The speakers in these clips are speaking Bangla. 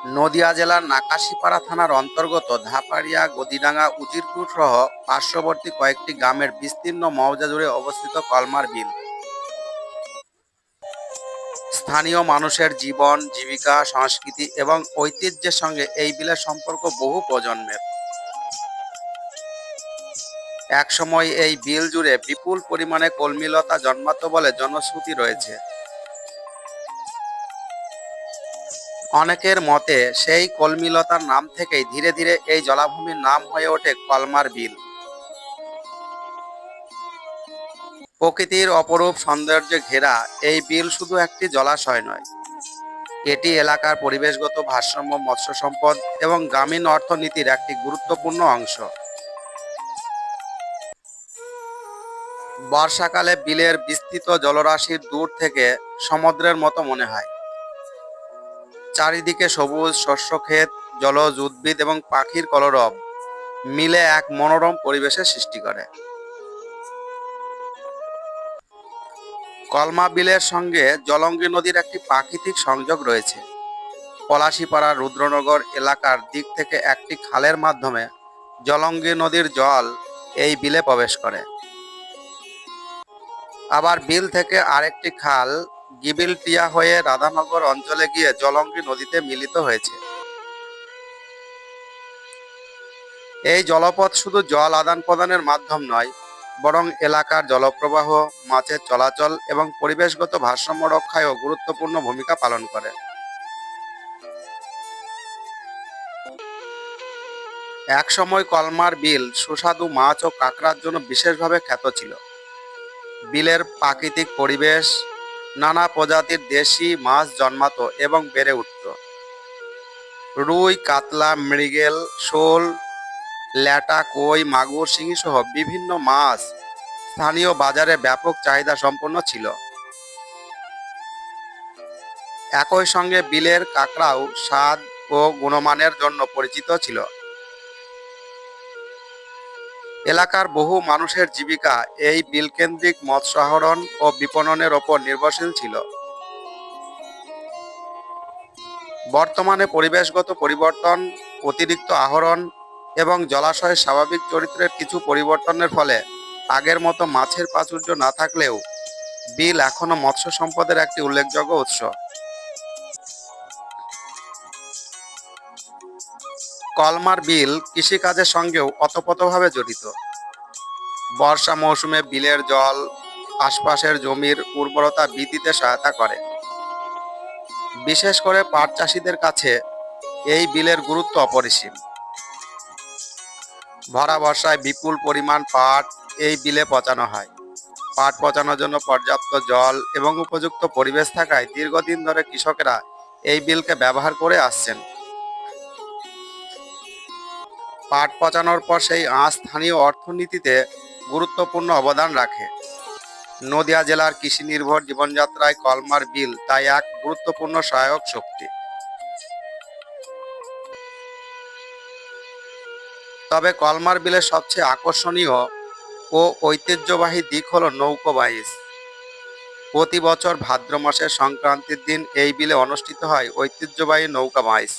নদিয়া জেলার নাকাশীপাড়া থানার অন্তর্গত ধাপাড়িয়া, গদিডাঙ্গা, উজিরপুর সহ পার্শ্ববর্তী কয়েকটি গ্রামের বিস্তীর্ণ মৌজা জুড়ে অবস্থিত কলমার বিল। স্থানীয় মানুষের জীবন, জীবিকা, সংস্কৃতি এবং ঐতিহ্যের সঙ্গে এই বিলের সম্পর্ক বহু প্রজন্মের। একসময় এই বিল জুড়ে বিপুল পরিমাণে কলমিলতা জন্মাতো বলে জনশ্রুতি রয়েছে। অনেকের মতে সেই কলমিলতার নাম থেকেই ধীরে ধীরে এই জলাভূমির নাম হয়ে ওঠে কলমার বিল। প্রকৃতির অপরূপ সৌন্দর্যে ঘেরা এই বিল শুধু একটি জলাশয় নয়, এটি এলাকার পরিবেশগত ভারসাম্য, মৎস্য সম্পদ এবং গ্রামীণ অর্থনীতির একটি গুরুত্বপূর্ণ অংশ। বর্ষাকালে বিলের বিস্তৃত জলরাশির দূর থেকে সমুদ্রের মতো মনে হয়। চারিদিকে সবুজ শস্যক্ষেত, জলজ উদ্ভিদ এবং পাখির কলরব মিলে এক মনোরম পরিবেশের সৃষ্টি করে। কলমা বিলের সঙ্গে জলঙ্গি নদীর একটি প্রাকৃতিক সংযোগ রয়েছে। পলাশীপাড়া রুদ্রনগর এলাকার দিক থেকে একটি খালের মাধ্যমে জলঙ্গি নদীর জল এই বিলে প্রবেশ করে। আবার বিল থেকে আরেকটি খাল গিবিলটিয়া হয়ে রাধানগর অঞ্চলে গিয়ে জলঙ্গি নদীতে মিলিত হয়েছে। এই জলপথ শুধু জল আদান প্রদানের মাধ্যম নয়, বরং এলাকার জলপ্রবাহ, মাছের চলাচল এবং পরিবেশগত ভারসাম্য রক্ষায়ও গুরুত্বপূর্ণ ভূমিকা পালন করে। একসময় কলমার বিল সুস্বাদু মাছ ও কাঁকড়ার জন্য বিশেষভাবে খ্যাত ছিল। বিলের প্রাকৃতিক পরিবেশ নানা প্রজাতির দেশি মাছ জন্মাতো এবং বেড়ে উঠত। রুই, কাতলা, মৃগেল, শোল, ল্যাটা, কই, মাগুর, শিঙি সহ বিভিন্ন মাছ স্থানীয় বাজারে ব্যাপক চাহিদা সম্পন্ন ছিল। একই সঙ্গে বিলের কাঁকড়াও স্বাদ ও গুণমানের জন্য পরিচিত ছিল। এলাকার বহু মানুষের জীবিকা এই বিলকেন্দ্রিক মৎস্য আহরণ ও বিপণনের ওপর নির্ভরশীল ছিল। বর্তমানে পরিবেশগত পরিবর্তন, অতিরিক্ত আহরণ এবং জলাশয়ের স্বাভাবিক চরিত্রের কিছু পরিবর্তনের ফলে আগের মতো মাছের প্রাচুর্য না থাকলেও বিল এখনও মৎস্য সম্পদের একটি উল্লেখযোগ্য উৎস। কলমার বিল কৃষিকাজের সঙ্গেও ওতপ্রোতভাবে জড়িত। বর্ষা মৌসুমে বিলের জল আশপাশের জমির উর্বরতা বৃদ্ধিতে সহায়তা করে। বিশেষ করে পাট চাষিদের কাছে এই বিলের গুরুত্ব অপরিসীম। ভরা বর্ষায় বিপুল পরিমাণ পাট এই বিলে পচানো হয়। পাট পচানোর জন্য পর্যাপ্ত জল এবং উপযুক্ত পরিবেশ থাকায় দীর্ঘদিন ধরে কৃষকেরা এই বিলকে ব্যবহার করে আসছেন। পাট পচানোর পর সেই আঁশ স্থানীয় অর্থনীতিতে গুরুত্বপূর্ণ অবদান রাখে। নদিয়া জেলার কৃষি নির্ভর জীবনযাত্রায় কলমার বিল তাই এক গুরুত্বপূর্ণ সহায়ক শক্তি। তবে কলমার বিলের সবচেয়ে আকর্ষণীয় ও ঐতিহ্যবাহী দিক হল নৌকা বাইচ। প্রতি বছর ভাদ্র মাসের সংক্রান্তির দিন এই বিলে অনুষ্ঠিত হয় ঐতিহ্যবাহী নৌকা বাইচ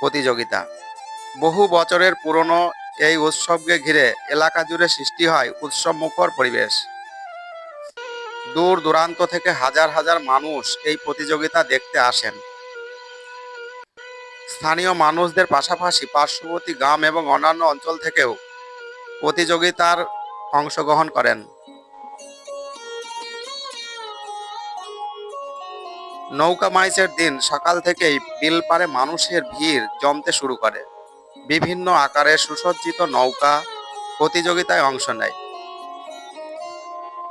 প্রতিযোগিতা। বহু বছরের পুরনো এই উৎসবকে ঘিরে এলাকা জুড়ে সৃষ্টি হয় উৎসবমুখর পরিবেশ। দূর দূরান্ত থেকে হাজার হাজার মানুষ এই প্রতিযোগিতা দেখতে আসেন। স্থানীয় মানুষদের পাশাপাশি পার্শ্ববর্তী গ্রাম এবং অন্যান্য অঞ্চল থেকেও প্রতিযোগিতার অংশগ্রহণ করেন। নৌকা বাইচের দিন সকাল থেকেই বিল পাড়ে মানুষের ভিড় জমতে শুরু করে। বিভিন্ন আকারের সুসজ্জিত নৌকা প্রতিযোগিতায় অংশ নেয়।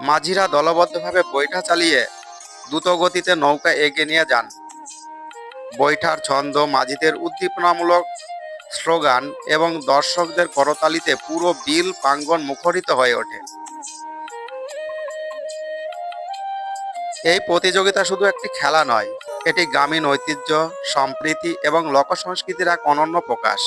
মাঝিরা দলবদ্ধভাবে বৈঠা চালিয়ে দ্রুত গতিতে নৌকা এগিয়ে নিয়ে যান। বৈঠার ছন্দ, মাঝিদের উদ্দীপনামূলক স্লোগান এবং দর্শকদের করতালিতে পুরো বিল প্রাঙ্গণ মুখরিত হয়ে ওঠে। এই প্রতিযোগিতা শুধু একটি খেলা নয়, এটি গ্রামীণ ঐতিহ্য, সম্প্রীতি এবং লোক সংস্কৃতির এক অনন্য প্রকাশ।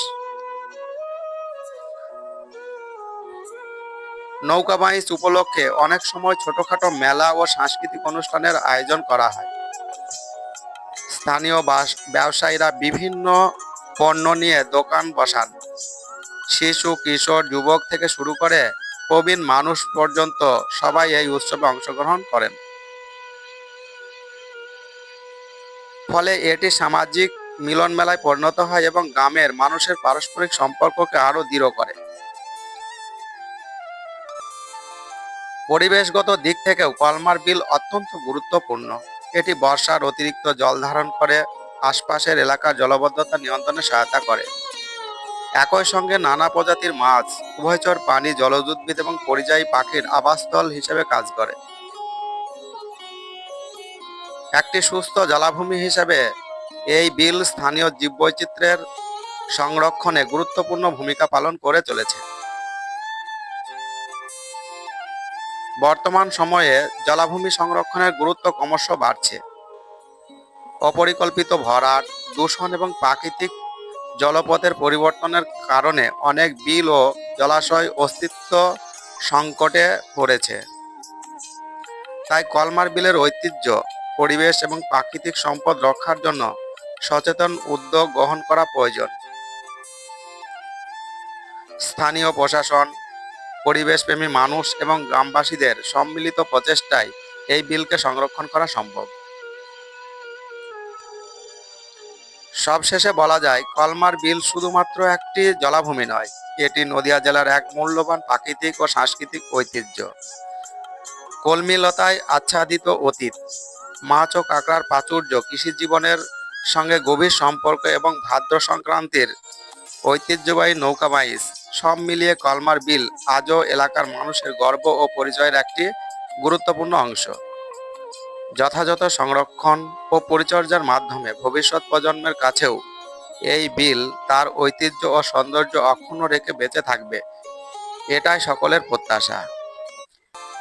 নৌকা বাইচ উপলক্ষে অনেক সময় ছোটখাটো মেলা ও সাংস্কৃতিক অনুষ্ঠানের আয়োজন করা হয়। স্থানীয় ব্যবসায়ীরা বিভিন্ন পণ্য নিয়ে দোকান বসান। শিশু, কিশোর, যুবক থেকে শুরু করে প্রবীণ মানুষ পর্যন্ত সবাই এই উৎসবে অংশগ্রহণ করেন। ফলে এটি সামাজিক মিলন মেলায় পরিণত হয় এবং গ্রামের মানুষের পারস্পরিক সম্পর্ককে আরও দৃঢ় করে। পরিবেশগত দিক থেকেও কলমার বিল অত্যন্ত গুরুত্বপূর্ণ। এটি বর্ষার অতিরিক্ত জল ধারণ করে আশপাশের এলাকার জলাবদ্ধতা নিয়ন্ত্রণে সহায়তা করে। একই সঙ্গে নানা প্রজাতির মাছ, উভয়চর প্রাণী, জলজ উদ্ভিদ এবং পরিযায়ী পাখির আবাসস্থল হিসেবে কাজ করে। একটি সুস্থ জলাভূমি হিসেবে এই বিল স্থানীয় জীববৈচিত্র্যের সংরক্ষণে গুরুত্বপূর্ণ ভূমিকা পালন করে চলেছে। বর্তমান সময়ে জলাভূমি সংরক্ষণের গুরুত্ব ক্রমশ বাড়ছে। অপরিকল্পিত ভরাট, দূষণ এবং প্রাকৃতিক জলপথের পরিবর্তনের কারণে অনেক বিল ও জলাশয় অস্তিত্ব সংকটে পড়েছে। তাই কলমার বিলের ঐতিহ্য, পরিবেশ এবং প্রাকৃতিক সম্পদ রক্ষার জন্য সচেতন উদ্যোগ গ্রহণ করা প্রয়োজন। স্থানীয় প্রশাসন, পরিবেশপ্রেমী মানুষ এবং গ্রামবাসীদের সম্মিলিত প্রচেষ্টায় এই বিলকে সংরক্ষণ করা সম্ভব। সবশেষে বলা যায়, কলমার বিল শুধুমাত্র একটি জলাভূমি নয়, এটি নদিয়া জেলার এক মূল্যবান প্রাকৃতিক ও সাংস্কৃতিক ঐতিহ্য। কলমিলতায় আচ্ছাদিত অতীত, মাছ ও কাঁকড়ার প্রাচুর্য, কৃষি জীবনের সঙ্গে গভীর সম্পর্ক এবং ভাদ্র সংক্রান্তির ঐতিহ্যবাহী নৌকা বাইচ, সব মিলিয়ে কলমার বিল আজও এলাকার মানুষের গর্ব ও পরিচয়ের একটি গুরুত্বপূর্ণ অংশ। যথাযথ সংরক্ষণ ও পরিচর্যার মাধ্যমে ভবিষ্যৎ প্রজন্মের কাছেও এই বিল তার ঐতিহ্য ও সৌন্দর্য অক্ষুণ্ণ রেখে বেঁচে থাকবে, এটাই সকলের প্রত্যাশা।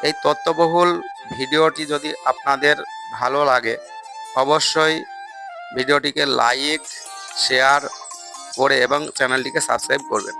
এই তথ্যবহুল ভিডিওটি যদি আপনাদের ভালো লাগে, অবশ্যই ভিডিওটিকে লাইক, শেয়ার করে এবং চ্যানেলটিকে সাবস্ক্রাইব করবেন।